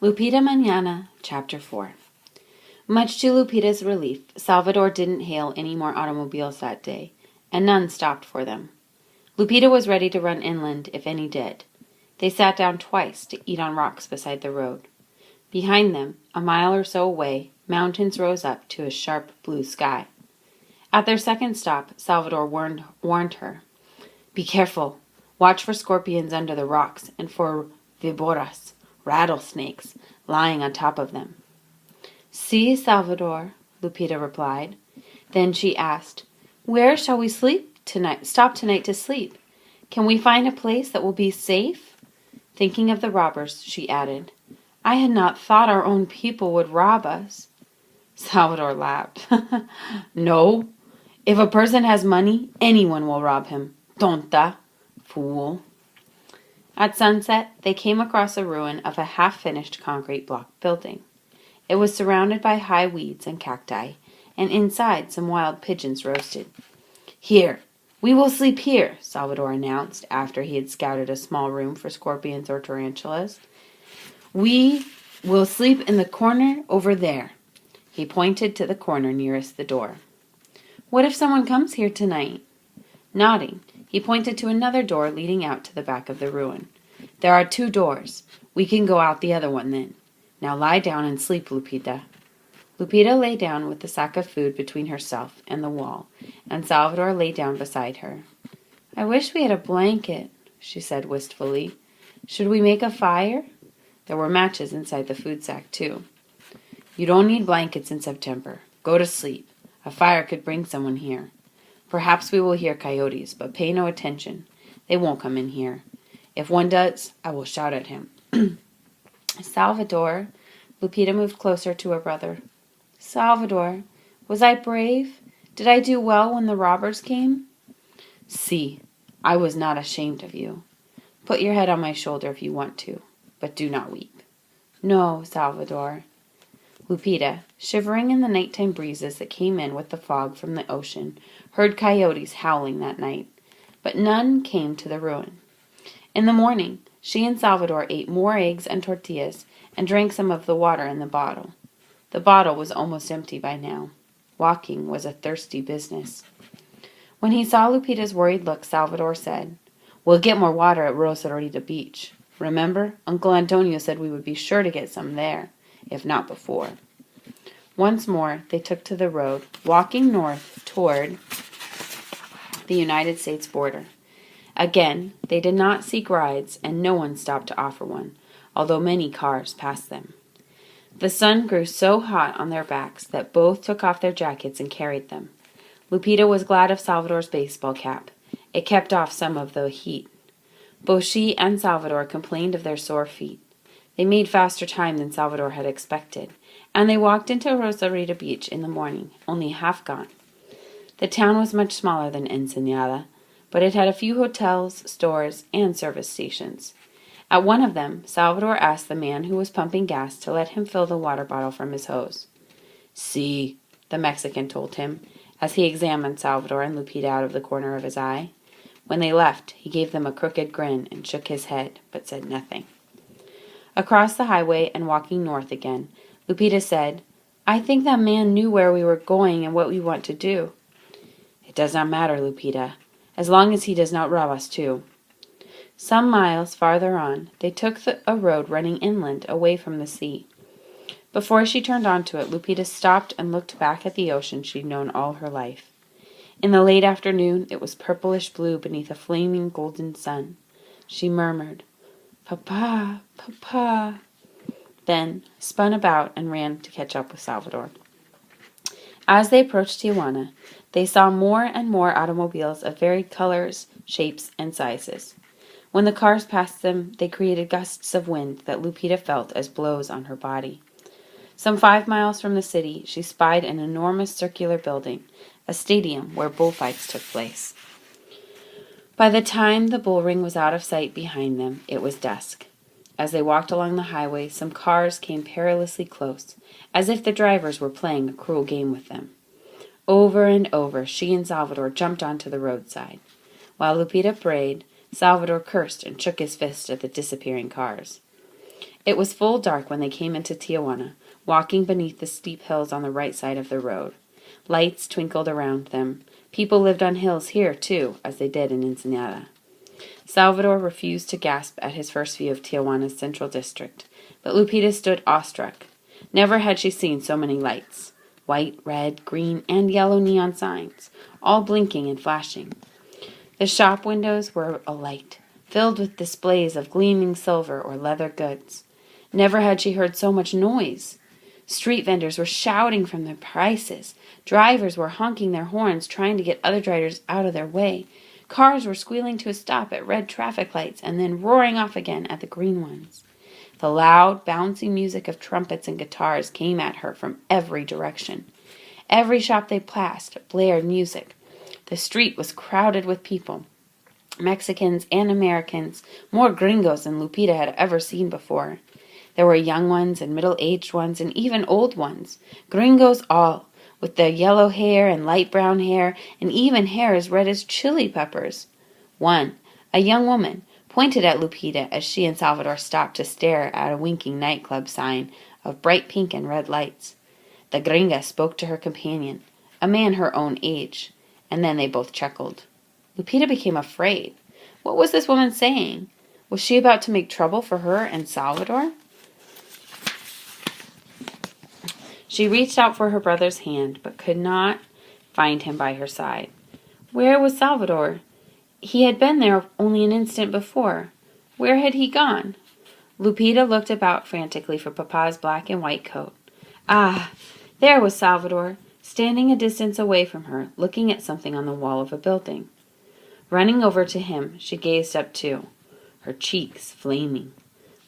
Lupita Mañana, Chapter 4. Much to Lupita's relief, Salvador didn't hail any more automobiles that day, and none stopped for them. Lupita was ready to run inland if any did. They sat down twice to eat on rocks beside the road. Behind them, a mile or so away, mountains rose up to a sharp blue sky. At their second stop, Salvador warned her, "Be careful. Watch for scorpions under the rocks and for víboras, rattlesnakes, lying on top of them." "Si, Salvador," Lupita replied. Then she asked, "Where shall we stop tonight to sleep? Can we find a place that will be safe?" Thinking of the robbers, she added, "I had not thought our own people would rob us." Salvador laughed. "No. If a person has money, anyone will rob him. Tonta, fool." At sunset, they came across a ruin of a half-finished concrete block building. It was surrounded by high weeds and cacti, and inside some wild pigeons roasted. "Here, we will sleep here," Salvador announced after he had scouted a small room for scorpions or tarantulas. "We will sleep in the corner over there." He pointed to the corner nearest the door. "What if someone comes here tonight?" Nodding, he pointed to another door leading out to the back of the ruin. "There are 2 doors. We can go out the other one then. Now lie down and sleep, Lupita." Lupita lay down with the sack of food between herself and the wall, and Salvador lay down beside her. "I wish we had a blanket," she said wistfully. "Should we make a fire?" There were matches inside the food sack, too. "You don't need blankets in September. Go to sleep. A fire could bring someone here. Perhaps we will hear coyotes, but pay no attention. They won't come in here. If one does, I will shout at him." "Salvador," Lupita moved closer to her brother. "Salvador, was I brave? Did I do well when the robbers came?" "See, I was not ashamed of you. Put your head on my shoulder if you want to, but do not weep." "No, Salvador." Lupita, shivering in the nighttime breezes that came in with the fog from the ocean, heard coyotes howling that night, but none came to the ruin. In the morning, she and Salvador ate more eggs and tortillas and drank some of the water in the bottle. The bottle was almost empty by now. Walking was a thirsty business. When he saw Lupita's worried look, Salvador said, "We'll get more water at Rosarita Beach. Remember, Uncle Antonio said we would be sure to get some there, if not before." Once more, they took to the road, walking north toward the United States border. Again, they did not seek rides, and no one stopped to offer one, although many cars passed them. The sun grew so hot on their backs that both took off their jackets and carried them. Lupita was glad of Salvador's baseball cap. It kept off some of the heat. Both she and Salvador complained of their sore feet. They made faster time than Salvador had expected, and they walked into Rosarita Beach in the morning, only half gone. The town was much smaller than Ensenada, but it had a few hotels, stores, and service stations. At one of them, Salvador asked the man who was pumping gas to let him fill the water bottle from his hose. "See," the Mexican told him, as he examined Salvador and Lupita out of the corner of his eye. When they left, he gave them a crooked grin and shook his head, but said nothing. Across the highway and walking north again, Lupita said, "I think that man knew where we were going and what we want to do." "It does not matter, Lupita, as long as he does not rob us too." Some miles farther on, they took a road running inland away from the sea. Before she turned onto it, Lupita stopped and looked back at the ocean she'd known all her life. In the late afternoon, it was purplish blue beneath a flaming golden sun. She murmured, "Papa, Papa," then spun about and ran to catch up with Salvador. As they approached Tijuana, they saw more and more automobiles of varied colors, shapes, and sizes. When the cars passed them, they created gusts of wind that Lupita felt as blows on her body. Some 5 miles from the city, she spied an enormous circular building, a stadium where bullfights took place. By the time the bullring was out of sight behind them, it was dusk. As they walked along the highway, some cars came perilously close, as if the drivers were playing a cruel game with them. Over and over, she and Salvador jumped onto the roadside. While Lupita prayed, Salvador cursed and shook his fist at the disappearing cars. It was full dark when they came into Tijuana, walking beneath the steep hills on the right side of the road. Lights twinkled around them. People lived on hills here, too, as they did in Ensenada. Salvador refused to gasp at his first view of Tijuana's central district, but Lupita stood awestruck. Never had she seen so many lights. White, red, green, and yellow neon signs, all blinking and flashing. The shop windows were alight, filled with displays of gleaming silver or leather goods. Never had she heard so much noise. Street vendors were shouting from their prices. Drivers were honking their horns, trying to get other drivers out of their way. Cars were squealing to a stop at red traffic lights and then roaring off again at the green ones. The loud, bouncing music of trumpets and guitars came at her from every direction. Every shop they passed blared music. The street was crowded with people, Mexicans and Americans, more gringos than Lupita had ever seen before. There were young ones and middle-aged ones and even old ones, gringos all, with their yellow hair and light brown hair and even hair as red as chili peppers. One, a young woman, pointed at Lupita as she and Salvador stopped to stare at a winking nightclub sign of bright pink and red lights. The gringa spoke to her companion, a man her own age, and then they both chuckled. Lupita became afraid. What was this woman saying? Was she about to make trouble for her and Salvador? She reached out for her brother's hand, but could not find him by her side. Where was Salvador? He had been there only an instant before. Where had he gone? Lupita looked about frantically for Papa's black and white coat. Ah, there was Salvador, standing a distance away from her, looking at something on the wall of a building. Running over to him, she gazed up too, her cheeks flaming.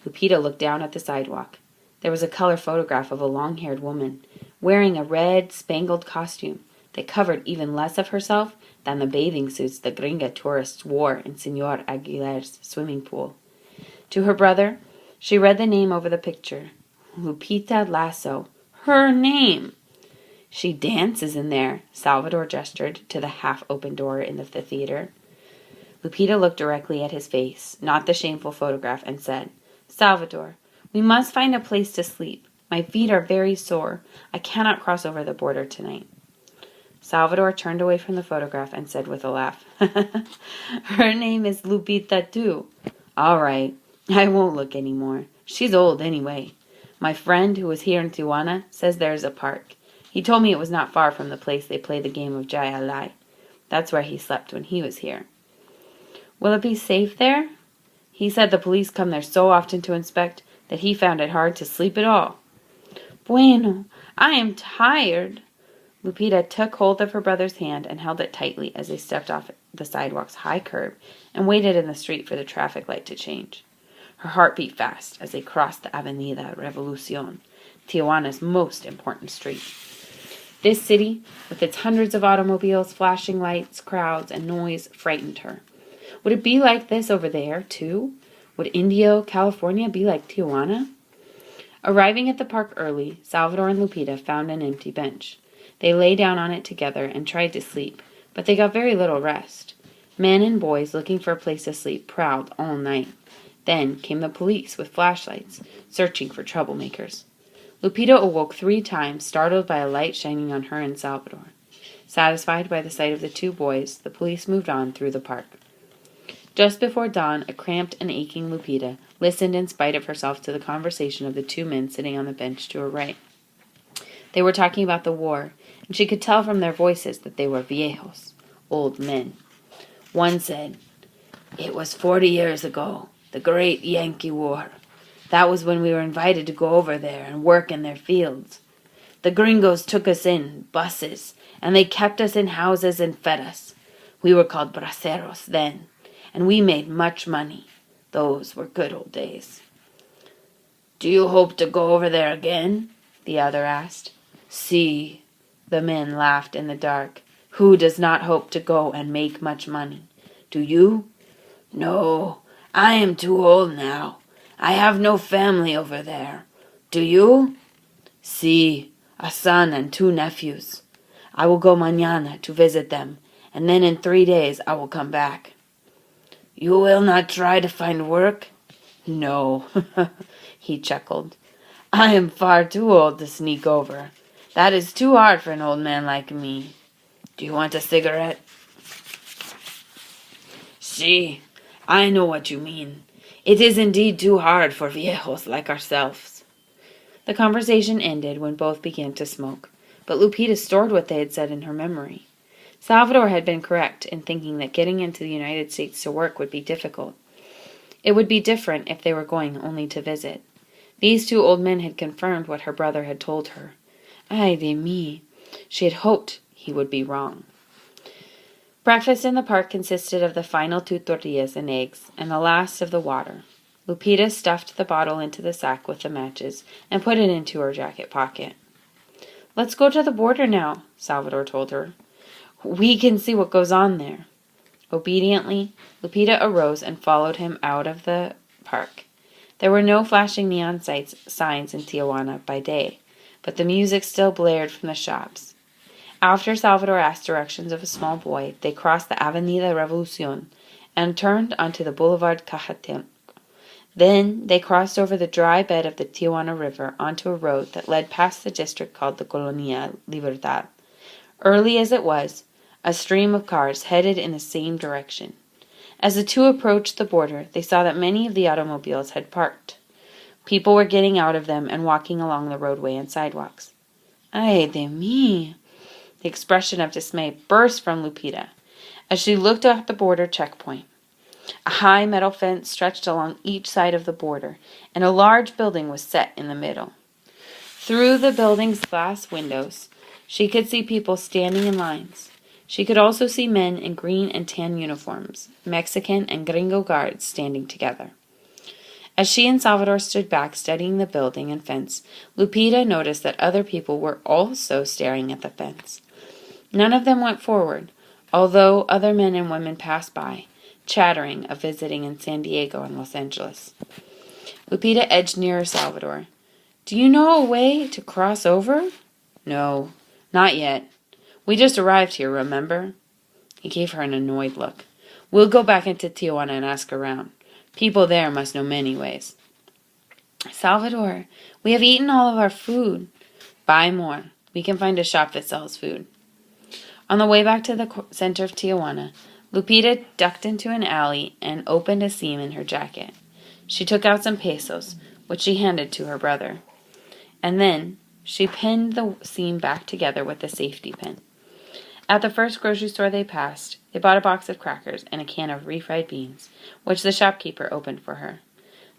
Lupita looked down at the sidewalk. There was a color photograph of a long-haired woman, wearing a red, spangled costume that covered even less of herself than the bathing suits the gringa tourists wore in Senor Aguilar's swimming pool. To her brother, she read the name over the picture. Lupita Lasso. Her name! She dances in there, Salvador gestured to the half-open door in the theater. Lupita looked directly at his face, not the shameful photograph, and said, Salvador, we must find a place to sleep. My feet are very sore. I cannot cross over the border tonight. Salvador turned away from the photograph and said with a laugh, Her name is Lupita too. All right, I won't look any more. She's old anyway. My friend who was here in Tijuana says there's a park. He told me it was not far from the place they play the game of Jai Alai. That's where he slept when he was here. Will it be safe there? He said the police come there so often to inspect that he found it hard to sleep at all. Bueno, I am tired. Lupita took hold of her brother's hand and held it tightly as they stepped off the sidewalk's high curb and waited in the street for the traffic light to change. Her heart beat fast as they crossed the Avenida Revolucion, Tijuana's most important street. This city, with its hundreds of automobiles, flashing lights, crowds, and noise, frightened her. Would it be like this over there, too? Would Indio, California, be like Tijuana? Arriving at the park early, Salvador and Lupita found an empty bench. They lay down on it together and tried to sleep, but they got very little rest. Men and boys looking for a place to sleep prowled all night. Then came the police with flashlights, searching for troublemakers. Lupita awoke 3 times, startled by a light shining on her and Salvador. Satisfied by the sight of the 2 boys, the police moved on through the park. Just before dawn, a cramped and aching Lupita listened in spite of herself to the conversation of the 2 men sitting on the bench to her right. They were talking about the war, and she could tell from their voices that they were viejos, old men. One said, It was 40 years ago, the great Yankee War. That was when we were invited to go over there and work in their fields. The gringos took us in buses, and they kept us in houses and fed us. We were called braceros then, and we made much money. Those were good old days. Do you hope to go over there again? The other asked. See, the men laughed in the dark. Who does not hope to go and make much money? Do you? No, I am too old now. I have no family over there. Do you? Si, a son and 2 nephews. I will go mañana to visit them, and then in 3 days I will come back. You will not try to find work? No. He chuckled. I am far too old to sneak over. That is too hard for an old man like me. Do you want a cigarette? Si, I know what you mean. It is indeed too hard for viejos like ourselves. The conversation ended when both began to smoke, but Lupita stored what they had said in her memory. Salvador had been correct in thinking that getting into the United States to work would be difficult. It would be different if they were going only to visit. These two old men had confirmed what her brother had told her. Ay de mi. She had hoped he would be wrong. Breakfast in the park consisted of the final 2 tortillas and eggs, and the last of the water. Lupita stuffed the bottle into the sack with the matches and put it into her jacket pocket. Let's go to the border now, Salvador told her. We can see what goes on there. Obediently, Lupita arose and followed him out of the park. There were no flashing neon signs in Tijuana by day, but the music still blared from the shops. After Salvador asked directions of a small boy, they crossed the Avenida Revolucion and turned onto the Boulevard Cajatenco. Then they crossed over the dry bed of the Tijuana River onto a road that led past the district called the Colonia Libertad. Early as it was, a stream of cars headed in the same direction. As the two approached the border, they saw that many of the automobiles had parked. People were getting out of them and walking along the roadway and sidewalks. Ay de mi! The expression of dismay burst from Lupita as she looked at the border checkpoint. A high metal fence stretched along each side of the border, and a large building was set in the middle. Through the building's glass windows, she could see people standing in lines. She could also see men in green and tan uniforms, Mexican and gringo guards standing together. As she and Salvador stood back studying the building and fence, Lupita noticed that other people were also staring at the fence. None of them went forward, although other men and women passed by, chattering of visiting in San Diego and Los Angeles. Lupita edged nearer Salvador. Do you know a way to cross over? No, not yet. We just arrived here, remember? He gave her an annoyed look. We'll go back into Tijuana and ask around. People there must know many ways. Salvador, we have eaten all of our food. Buy more. We can find a shop that sells food. On the way back to the center of Tijuana, Lupita ducked into an alley and opened a seam in her jacket. She took out some pesos, which she handed to her brother. And then she pinned the seam back together with a safety pin. At the first grocery store they passed, they bought a box of crackers and a can of refried beans, which the shopkeeper opened for her.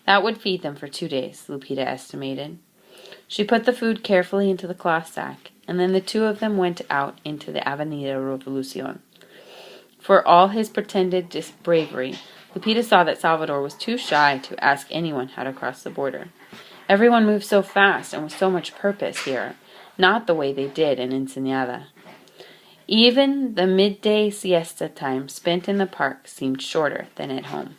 That would feed them for 2 days, Lupita estimated. She put the food carefully into the cloth sack, and then the two of them went out into the Avenida Revolucion. For all his pretended bravery, Lupita saw that Salvador was too shy to ask anyone how to cross the border. Everyone moved so fast and with so much purpose here, not the way they did in Ensenada. Even the midday siesta time spent in the park seemed shorter than at home.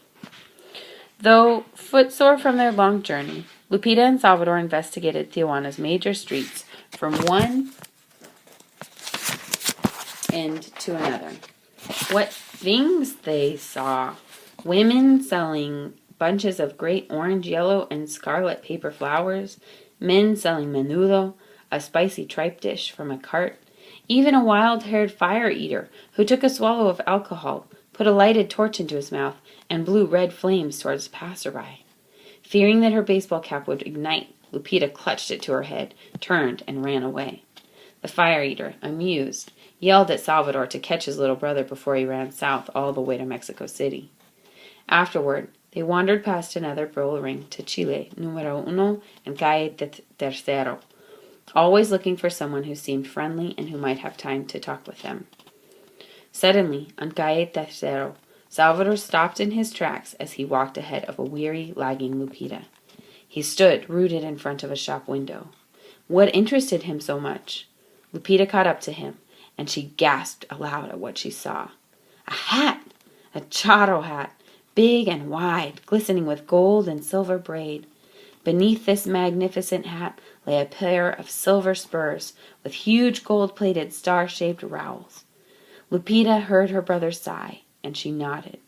Though footsore from their long journey, Lupita and Salvador investigated Tijuana's major streets from one end to another. What things they saw! Women selling bunches of great orange, yellow, and scarlet paper flowers, men selling menudo, a spicy tripe dish from a cart, even a wild-haired fire-eater who took a swallow of alcohol, put a lighted torch into his mouth, and blew red flames towards passerby. Fearing that her baseball cap would ignite, Lupita clutched it to her head, turned, and ran away. The fire-eater, amused, yelled at Salvador to catch his little brother before he ran south all the way to Mexico City. Afterward, they wandered past another bull ring to Chile, Número Uno, and Calle Tercero, always looking for someone who seemed friendly and who might have time to talk with them. Suddenly, on Calle Tercero, Salvador stopped in his tracks as he walked ahead of a weary, lagging Lupita. He stood rooted in front of a shop window. What interested him so much? Lupita caught up to him, and she gasped aloud at what she saw. A hat! A charro hat! Big and wide, glistening with gold and silver braid. Beneath this magnificent hat lay a pair of silver spurs with huge gold-plated star-shaped rowels. Lupita heard her brother sigh, and she nodded.